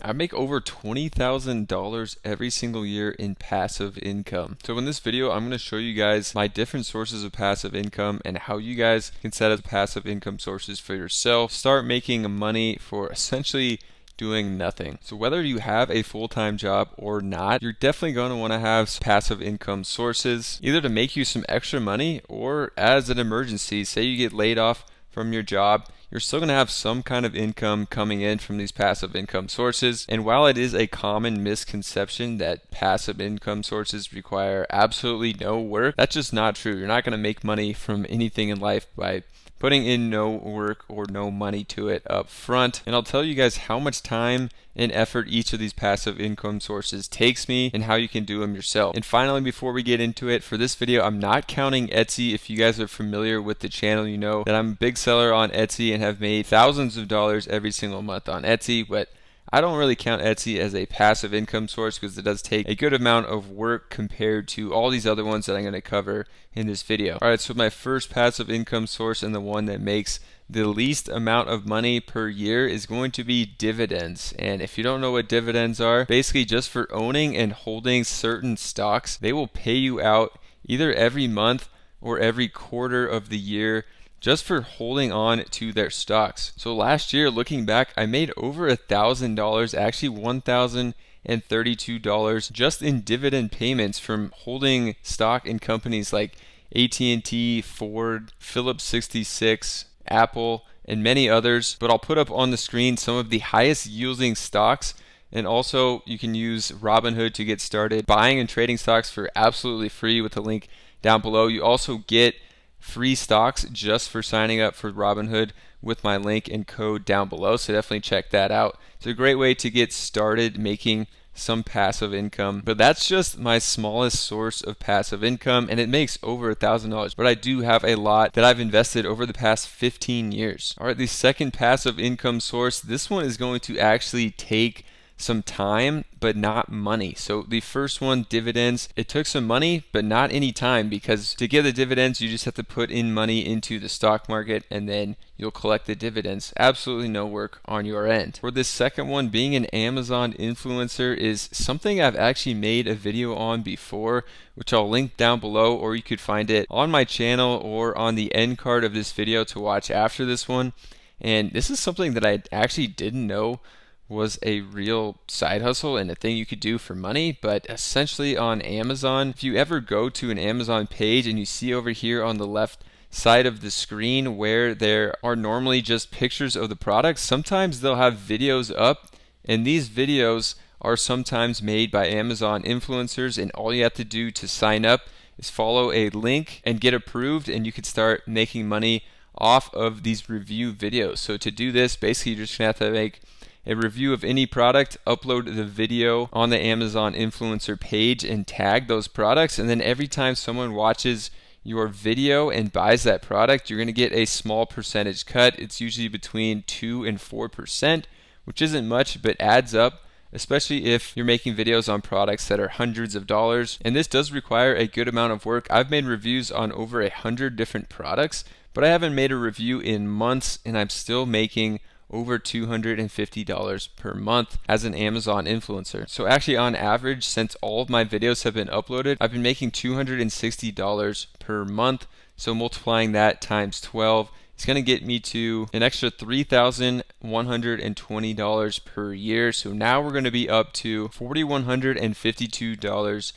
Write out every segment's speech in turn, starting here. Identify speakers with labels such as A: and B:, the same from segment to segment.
A: I make over $20,000 every single year in passive income. So in this video, I'm going to show you guys my different sources of passive income and how you guys can set up passive income sources for yourself. Start making money for essentially doing nothing. So whether you have a full-time job or not, you're definitely going to want to have passive income sources, either to make you some extra money or as an emergency. Say you get laid off from your job, you're still going to have some kind of income coming in from these passive income sources. And while it is a common misconception that passive income sources require absolutely no work, that's just not true. You're not going to make money from anything in life by putting in no work or no money to it up front. And I'll tell you guys how much time and effort each of these passive income sources takes me and how you can do them yourself. And finally, before we get into it, for this video, I'm not counting Etsy. If you guys are familiar with the channel, you know that I'm a big seller on Etsy and have made thousands of dollars every single month on Etsy, but I don't really count Etsy as a passive income source because it does take a good amount of work compared to all these other ones that I'm going to cover in this video. Alright, so my first passive income source and the one that makes the least amount of money per year is going to be dividends. And if you don't know what dividends are, basically just for owning and holding certain stocks, they will pay you out either every month or every quarter of the year just for holding on to their stocks. So last year, looking back, I made over $1,000, actually $1,032 just in dividend payments from holding stock in companies like AT&T, Ford, Phillips 66, Apple, and many others. But I'll put up on the screen some of the highest yielding stocks. And also, you can use Robinhood to get started buying and trading stocks for absolutely free with the link down below. You also get free stocks just for signing up for Robinhood with my link and code down below, so definitely check that out. It's a great way to get started making some passive income, but that's just my smallest source of passive income, and it makes over $1,000. But I do have a lot that I've invested over the past 15 years. All right, the second passive income source, this one is going to actually take some time but not money. So the first one, dividends, it took some money but not any time, because to get the dividends you just have to put in money into the stock market and then you'll collect the dividends. Absolutely no work on your end. For this second one, being an Amazon influencer is something I've actually made a video on before, which I'll link down below, or you could find it on my channel or on the end card of this video to watch after this one. And this is something that I actually didn't know was a real side hustle and a thing you could do for money. But essentially on Amazon, if you ever go to an Amazon page and you see over here on the left side of the screen where there are normally just pictures of the products, sometimes they'll have videos up, and these videos are sometimes made by Amazon influencers, and all you have to do to sign up is follow a link and get approved, and you can start making money off of these review videos. So to do this, basically you're just gonna have to make a review of any product, upload the video on the Amazon influencer page and tag those products, and then every time someone watches your video and buys that product, you're going to get a small percentage cut. It's usually between 2 and 4%, which isn't much but adds up, especially if you're making videos on products that are hundreds of dollars. And this does require a good amount of work. I've made reviews on over 100 different products, but I haven't made a review in months, and I'm still making over $250 per month as an Amazon influencer. So actually, on average, since all of my videos have been uploaded, I've been making $260 per month. So multiplying that times 12, it's going to get me to an extra $3,120 per year. So now we're going to be up to $4,152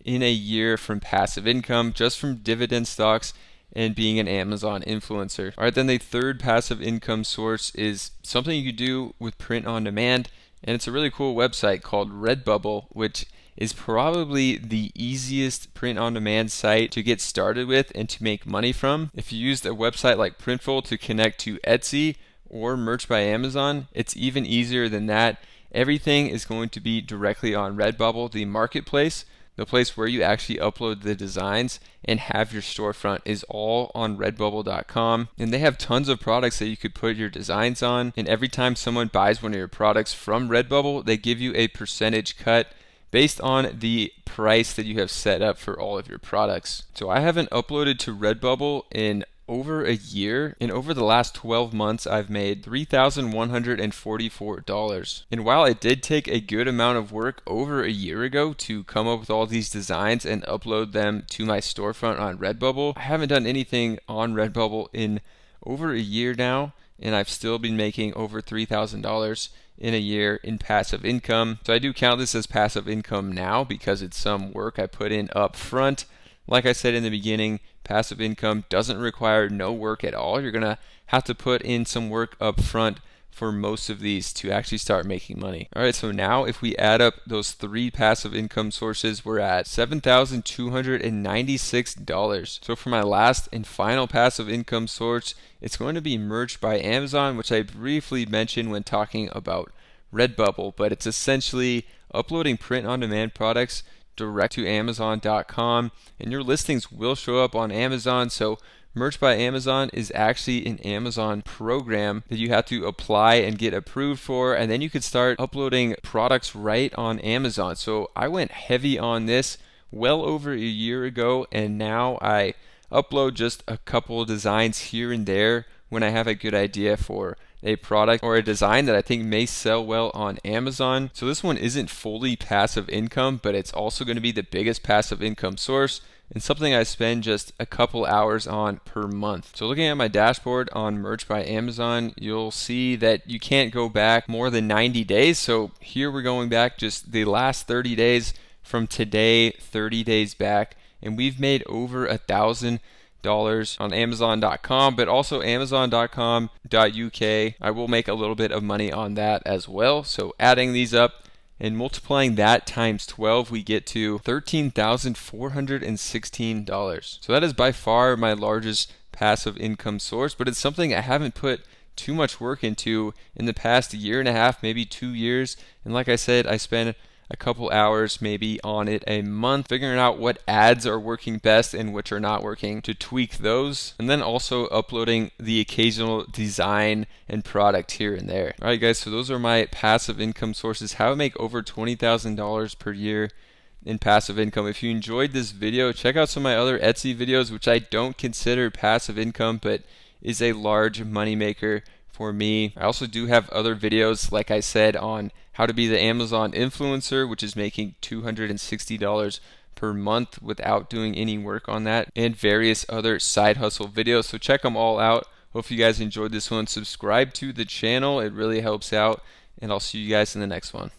A: in a year from passive income, just from dividend stocks and being an Amazon influencer. All right, then the third passive income source is something you could do with print on demand, and it's a really cool website called Redbubble, which is probably the easiest print on demand site to get started with and to make money from. If you used a website like Printful to connect to Etsy or Merch by Amazon, it's even easier than that. Everything is going to be directly on Redbubble, the marketplace. The place where you actually upload the designs and have your storefront is all on redbubble.com. And they have tons of products that you could put your designs on. And every time someone buys one of your products from Redbubble, they give you a percentage cut based on the price that you have set up for all of your products. So I haven't uploaded to Redbubble in over a year, and over the last 12 months I've made $3,144. And while it did take a good amount of work over a year ago to come up with all these designs and upload them to my storefront on Redbubble, I haven't done anything on Redbubble in over a year now, and I've still been making over $3,000 in a year in passive income. So I do count this as passive income now because it's some work I put in up front. Like I said in the beginning, passive income doesn't require no work at all. You're gonna have to put in some work up front for most of these to actually start making money. All right, so now if we add up those 3 passive income sources, we're at $7,296. So for my last and final passive income source, it's going to be Merch by Amazon, which I briefly mentioned when talking about Redbubble, but it's essentially uploading print-on-demand products direct to Amazon.com, and your listings will show up on Amazon. So Merch by Amazon is actually an Amazon program that you have to apply and get approved for, and then you could start uploading products right on Amazon. So I went heavy on this well over a year ago, and now I upload just a couple designs here and there when I have a good idea for a product or a design that I think may sell well on Amazon. So this one isn't fully passive income, but it's also going to be the biggest passive income source and something I spend just a couple hours on per month. So looking at my dashboard on Merch by Amazon, you'll see that you can't go back more than 90 days. So here we're going back just the last 30 days from today, 30 days back, and we've made over $1,000 on Amazon.com, but also Amazon.com.uk. I will make a little bit of money on that as well. So adding these up and multiplying that times 12, we get to $13,416. So that is by far my largest passive income source, but it's something I haven't put too much work into in the past year and a half, maybe 2 years. And like I said, I spend a couple hours maybe on it a month, figuring out what ads are working best and which are not working to tweak those, and then also uploading the occasional design and product here and there. All right, guys, so those are my passive income sources, how I make over $20,000 per year in passive income. If you enjoyed this video, check out some of my other Etsy videos, which I don't consider passive income, but is a large money maker for me. I also do have other videos, like I said, on how to be the Amazon influencer, which is making $260 per month without doing any work on that, and various other side hustle videos. So check them all out. Hope you guys enjoyed this one. Subscribe to the channel. It really helps out, and I'll see you guys in the next one.